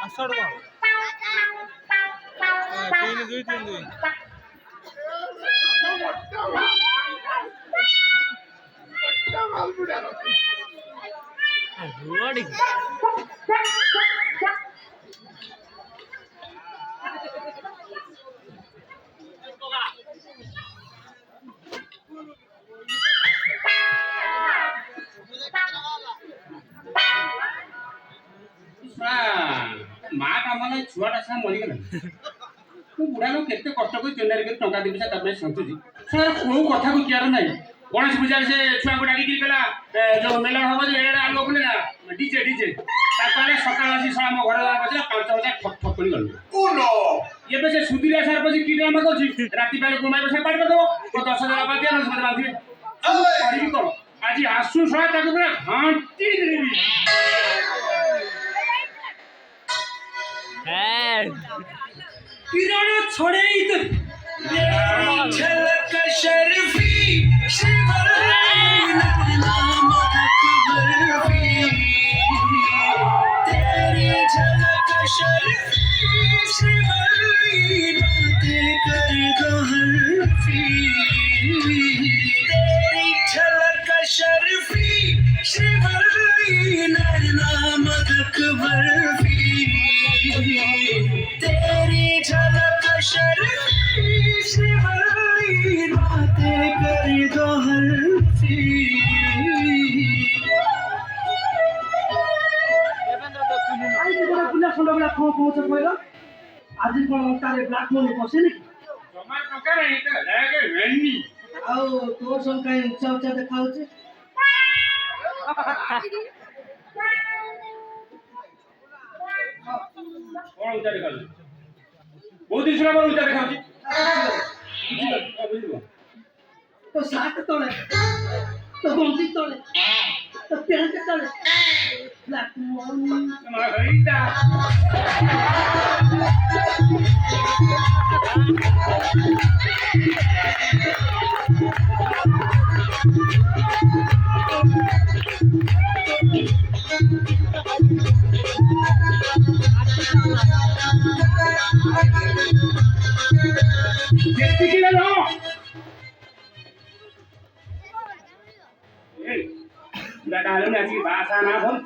ଆଷାଢ଼ ମାସ 3 2 3 2 माँ का मन छुआटा सा मरीगला बुढ़ा लोग केते कष्ट कर चेन्नई के टंका देबी से तबे संतुजी सर को कथा को कियार नहीं गणेश पूजा से छुआ को डाकी कला जो मेला हबो जे एडा लोग ने डीजे डीजे तापाले सकाळ आसी सा हम घर बजला 5000 ठक ठक करी गल ओ नो ये पे से सुदिरा सर पसी की ड्रामा करछि राती पाले घुमाई बसे पाट कर दो तो 10000 बात दिया न बांधी करी को आज आसु सहा ताको पूरा घांटी देबी किराना छोड़े इधर झलक शर्फी शिवराई नाम बर्फी तेरी झलक शर्फी शिवराई बातें कर दो हल्फी तेरी झलक शर्फी शिवराई नाम बर्फी तेरी झलक शर्फी शिवराई बातें कर दो हल्फी आज कौन तारे ब्लैक मनी पसे नहीं जमा टका नहीं तो लागे वेन्नी आओ तो सब कहीं ऊंचा ऊंचा दिखाओ छे कौन उतारे कर बहुत दिन पर उतारे खाची तो साथ तोड़े तो गोंदी तोड़े तो पैंट तोड़े ब्लैक मनी तुम्हारा खरीदा कितनी किलो लो ए उड़ा डालो ना जी भाषा ना बोल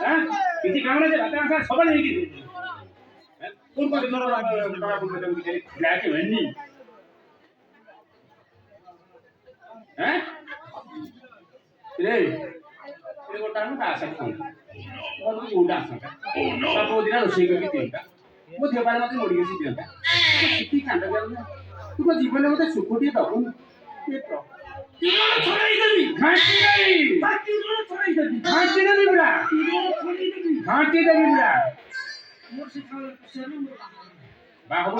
हां किसी काम ना बता सा सब नहीं की कौन को दिनो बड़ा बोल दे मुझे ब्लैक वेन्नी हैं ये गोटा ना आशा को और भी उड़ा सा ओ नो सब दिन रोषेई करके देता मो देह पारे मते मोड़ी गेसी दियंता सिटी कांडा गल तू जीवन में मते सुखोटी दबु ये तो छोड़ाई देबी घाटी नहीं बाकी छोड़ाई देबी घाटी नहीं बुला छोड़ी देबी घाटी देबी बुला मोर से सेनु बा हबो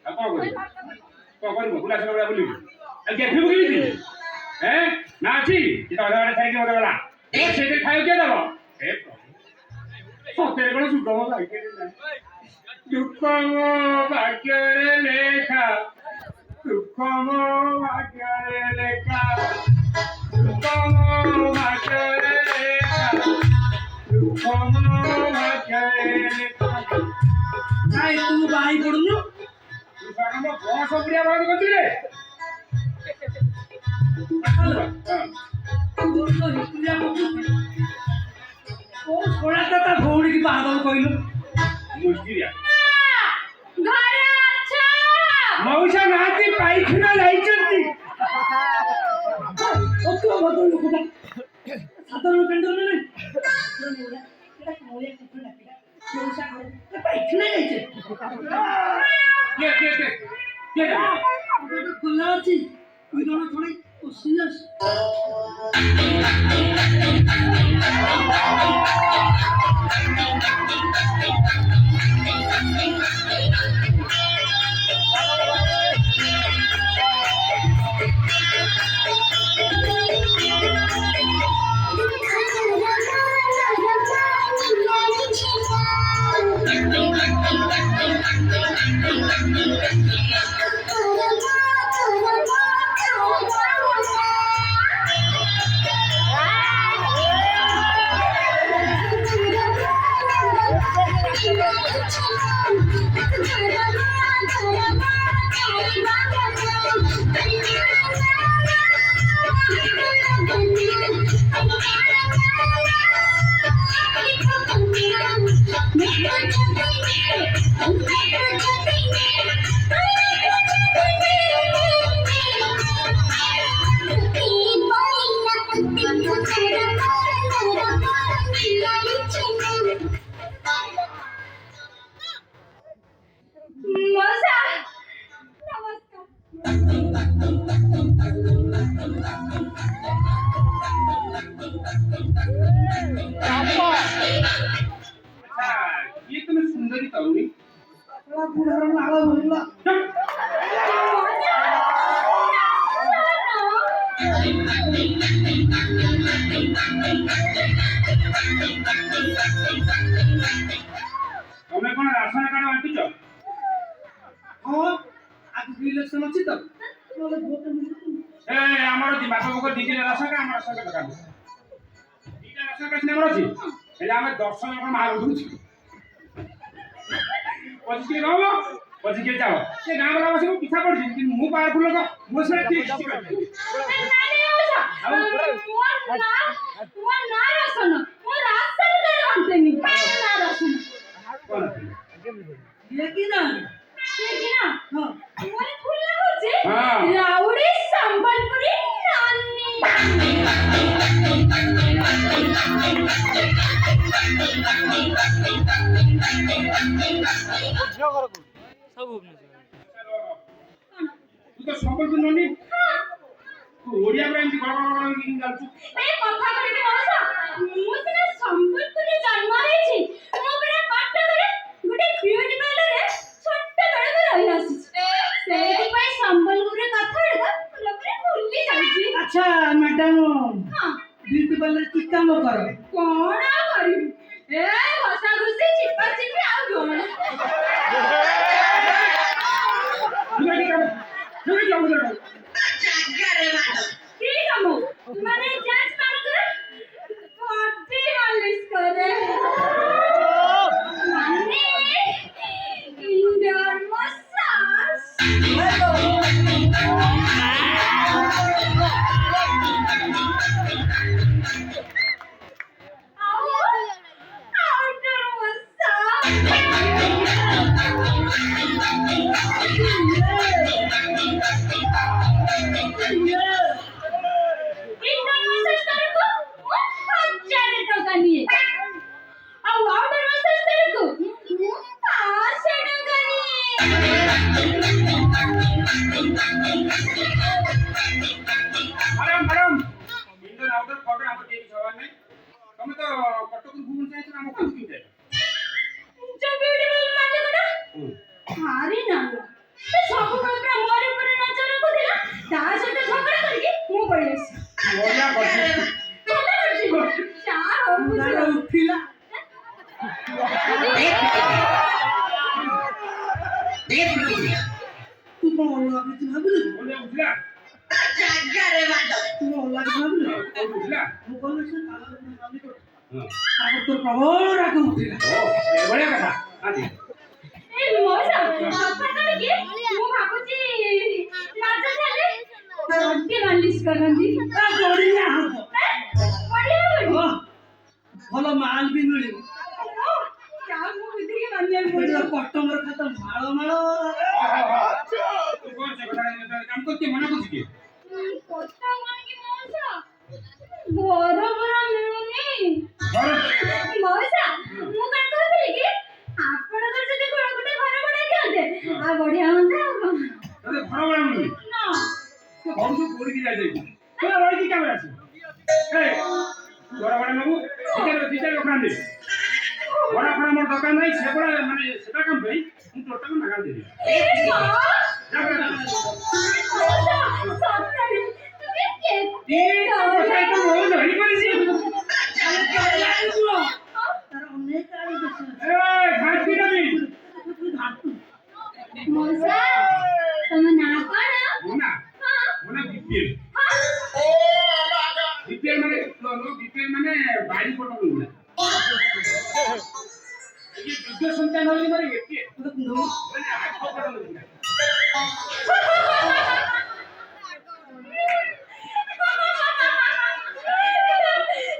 आ को करिबो बुला से बुला बोली आ के फिबो केबी हैं नाची इता वाला साइड के वाला ए से खायो के दबो ए तेरे को सुगम भाग्य रे सुगम भाग्य रे लेखा सुगम भाग्य रे लेखा सुगम भाग्य रे लेखा सुगम भाग्य रे लेखा भाई तू भाई पड़नु तू सारा मो बस बुढ़िया बात करती रे तू तो हितलिया मत ओ छोड़ा ता भौड़ी की बात कहलो मुस्किरिया घरे अच्छा मौसा नाती पाइखना लाइचंती ओ तो बदल लोकटा साधारण कंडो नहीं एटा मोले कुछ डाकिला मौसा करे पाइखना जाइछे के तो खुला अछि तू दोनो थोड़ी तो सीरियस मौसा नमस्कार. अच्छा ये तुम्हें सुंदरी तरुणी पुढाऱ्यांना आला म्हणला तुम्हें कौन राशन कार्ड बांटी चो ହଁ ଆଗକୁ ଇଲେକ୍ସନ ଅଛି ତ ନହେଲେ ଭୋଟ ମିଳିବନି। ए हमारो दिमाग को दिगिले राशन का हमारा राशन का दरकार दीटा राशन का सिनेमा अछि हेले हमें दर्शन को मार दूछि पछी के गाओ पछी के जाओ ये गांव वाला बस को पीछा पड़ कि मु पावरफुल लोग मु से ठीक लेकिन ହଁ राउडी संबलपुरी नानी सब तू तो संबलपुर ननी तू ओडिया में एमती गड़ कि जालछु ए कथा करिके मौसा मु सिना संबलपुरी जन्म हेछि मु बड़ा पाठ करे गुटे ब्यूटी पार्लर रे छोटे बड़े में रहि आसी सेति पई संबलपुरी कथा रे लपरे भूली जाउची ଆଚ୍ଛା ମ୍ୟାଡାମ हां ब्यूटी पार्लर की काम कର कोण करी ए हसा खुशी चिपा चिपी आ गोण तू के जाऊ दे की कामो माने जांच मान करे बॉडी मालिश करे माने indoor massage outdoor indoor massage करको 1000 टका निये ଆଉ ଆଉଟଡୋର ମସାଜ କରିବାକୁ 500 ଟଙ୍କା मैडम इंडोर आउटडोर फोटो हम के सवाल नहीं तुम तो कटक घूम जाए तो हम को की जाए जो ब्यूटीफुल माने कोटा हारी ना ସେ ସବୁବେଳେ ପୁରା ମୋର ଉପରେ ନଜର ରଖୁଥିଲା ତା ସହିତ ଝଗଡା କରିକି ମୁଁ ପଳେଇ ଆସିଲି ओडिया करछि ଭଲ କରିଛି ଚା ହଉ ମୁଣ୍ଡରେ ଉଠିଲା ତୁ କଣ ଅଲଗା କିଛି ଭାବିଲୁ ओडिया उठला ତୁ ଅଲଗା କିଛି ଭାବିଲୁ उठला ମୁଁ କହିଲି ସେ ତାର ନାଲି କର हां ତାପରେ ତୋର ପ୍ରବଳ ରାଗ ଉଠିଲା ओ ये बढ़िया कथा आजी ଏ ମଉସା କଥା କରିକି ମୁଁ ଭାବୁଛି ଲାଜ ଛାଡି ବଡି ମାଲିଶ କରନ୍ତି ବଢିଆ ହବ ବଢିଆ ହବନି ଭଲ ମାଲ ବି ମିଳିବ କାହାକୁ ବୁଦ୍ଧିକି ମାନିବାକୁ ପଡିବ କଷ୍ଟମର ଖାତ ମାଳ ମାଳ तू कौन से कथा काम करके मना कुछ के କଥା ମାନିକି ମଉସା ଘର ପୁରା ମିଳୁନି ମଉସା ମୁଁ କଣ କହୁଥିଲି କି ଆପଣଙ୍କର ଯଦି ଗୋଟେ ଘର ଭଡା ଦିଅନ୍ତେ ଆଉ ବଢିଆ ହୁଅନ୍ତା ଆଉ କଣ अरे घर वाला नहीं ନା तो घर से पड़ी की जाए तो रही की कैमरा से ए घर वाला नबु टीचर दुकान दे बड़ा बड़ा मोर दुकान नहीं से बड़ा माने सेटा काम भाई हम टोटल ना दे दे ए मा जा कर मौसा सତରେ তুমি ये କେତେ तो बताई तो हो नहीं पड़ी सी ତାର ଅନେକ ଆଡୁ ଦୋଷ ए घाट की नहीं ମଉସା ତମ ନାଁ କଣ होना ହଁ होना बीपीएल ହଁ बीपीएल माने नो बीपीएल माने बाड़ी फोटो नहीं ये जो सुनता नवली मारे ये तो कुंडो मैंने आज को कर लिया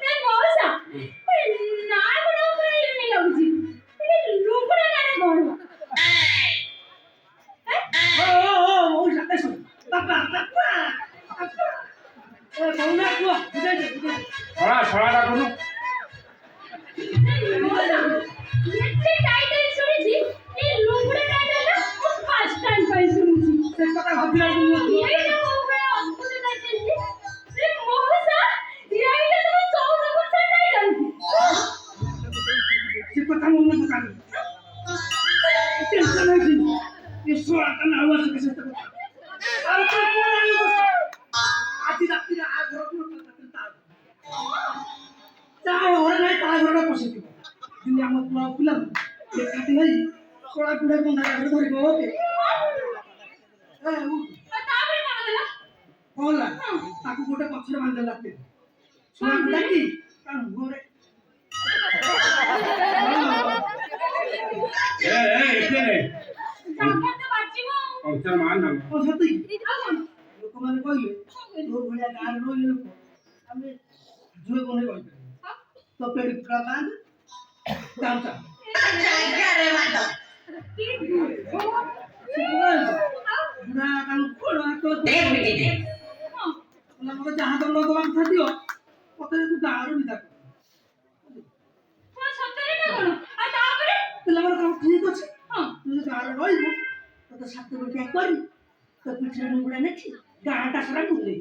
ଏ ମଉସା ନା ଗୁଡା ଉପରେ ଏମିତି ଲାଗୁଛି ଏ ଲୁଗୁଡା ନାରେ କଣ ओ जाते सुन पापा पापा ए कौना को बुझाई दे छड़ा दा करू ଏତେ ଟାଇଟଲ ଶୁଣିଛି ଏ ଲୁଗୁଡା ଟାଇଟଲ ମୁଁ ଫାର୍ଷ୍ଟ ଟାଇମ ପାଇଁ ଶୁଣୁଛି से पता हबिला को ଏଇଟା କୋଉ ଭଳିଆ ଅଦ୍ଭୁତ ଟାଇଟଲ ଯେ ଏ ମଉସା ଏଇଟା ତମ 14 ବର୍ଷ ଟାଇଟଲ से पता मुंह में दुकान टेंशन नहीं ये सोला का आवाज कैसे तक और तो पूरा ये आधी रात रा आ घर को ता चाहे हो नहीं ता घर का पॉजिटिव दिन हम पुला ये खाती है सोला पुड़ा को ना घर धरि गो के ए उ ତାପରେ କଣ ହେଲା होला ताकू गोटे पछरे बांध लागते सोला पुड़ा की का घरे इतने नहीं ଜାଗା ତ ବାଜିବ कल्चर मान ना ओ सती ଆଉ କଣ लोक माने कहले तो भलिया गार रोले लोक हमें जुए कोने कहले तो पेड़ का बांध गामचा बुढ़ा कान कोड़ा तो देख बेटी दे ना मको जहां तो लोग बांध दियो पते तू गार भी तक ହଁ ସତରେ ନା କଣ ଆଉ ତାପରେ ପିଲା ମୋର କାମ ଠିକ ଅଛି ହଁ ତୁ ଗାର ରହିବୁ ତ ସାତ ବେଟିଆ କରି ତ ପିଛରେ ମୁଗୁଡା ନେଖି ଗାଁଟା ସାରା ବୁଲେଇ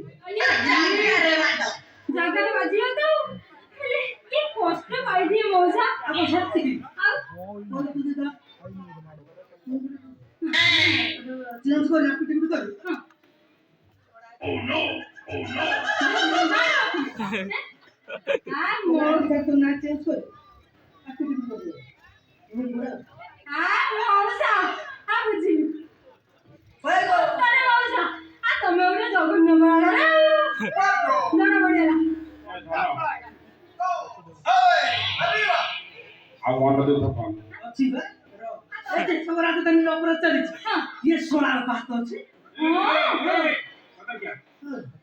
ଜାଗାରେ ବାଜିବ ତ ହେଲେ କି କଷ୍ଟ ପାଇଦିଏ ମଉସା अब सत्य की ଆଉ बोले तुझे जा चेंज कर एप्टीट्यूड कर हां ମୋର और तो ना चेंज कर एप्टीट्यूड कर ये बुढ़ा ମଉସା ବୁଝିଲି ସତରେ ମଉସା ତମେ ଗୋଟେ ଜଘନ୍ୟ ମାଳ ଜଣା ପଡିଗଲା अब वहां तो देखो कौन अच्छी बा ए सब रात तनी ऊपर चली हां ये 16 बात ଅଛି पता क्या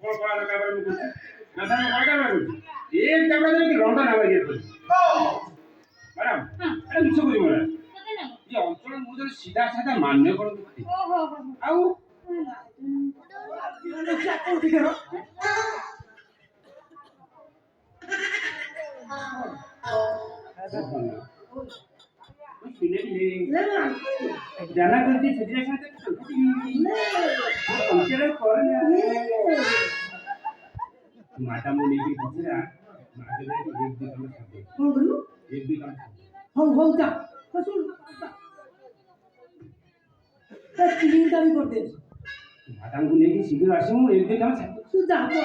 कौन कौन लगा बारे में कुछ ना था क्या बारे में एक जगह में कि लंदन आ गया मैडम अरे मिछ बुझी मोरा ସତେ ନା ये अंचल मु जो सीधा साधा मान्य करू ଓହୋ आउ ये क्या कोठी करो ले ना जाना करती सीधा साधा अंचल कौन माता मुनि की पछरा माता ने एक दिन हम साथे कौन करू एक दिन हम हो जा सुन ते तीन का भी कर दे माता को लेके शीघ्र आसू एक दिन हम साथे तू जा तो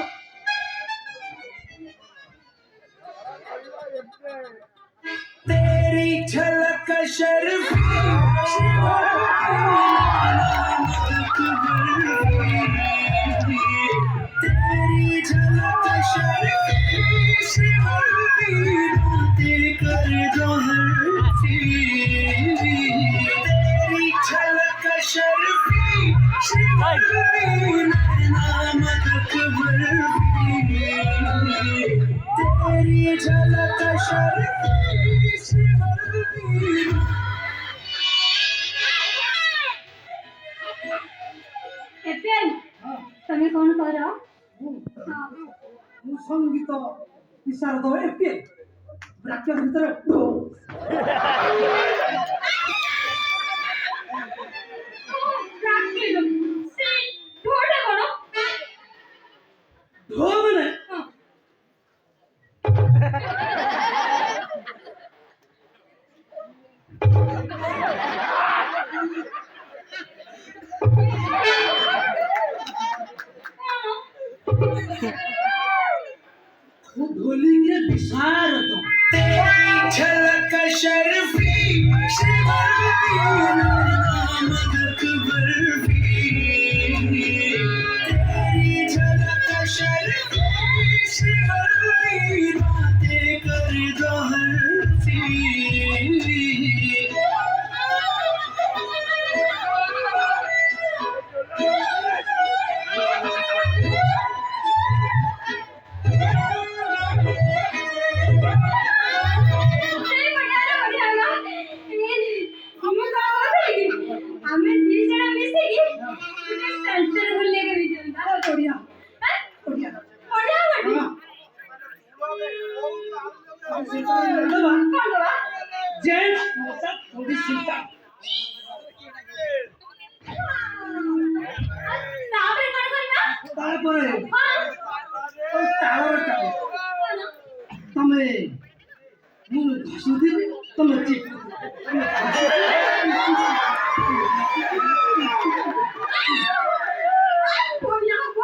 तेरी झलक शर्फी तेरी झलक शर्फी बातें कर दो हल्फी तेरी झलक शर्फी नामक बर्फी तेरी झलक शर्फी ଏପିଏଲ ତମେ କଣ କର ମୁଁ ସଙ୍ଗୀତ ବିଶାରଦ ଏପି ବ୍ରାକେଟ ଭିତରେ ଢୋ ପ୍ରାକ୍ଟିସ ସେ ଢୋଟା କଣ ଢୋ ମାନେ वो ढोली के विशारद तेरी झलक शर्फी नामक बर्फी तेरी झलक शर्फी बातें कर दो हल्फी जेंट्स मोसा थोड़ी चिंता ତାପରେ କଣ କରିବା? तारपरे ହଁ ओ तावर चाल तमे मु घसुदी तमे चिप ବଢିଆ ହବ।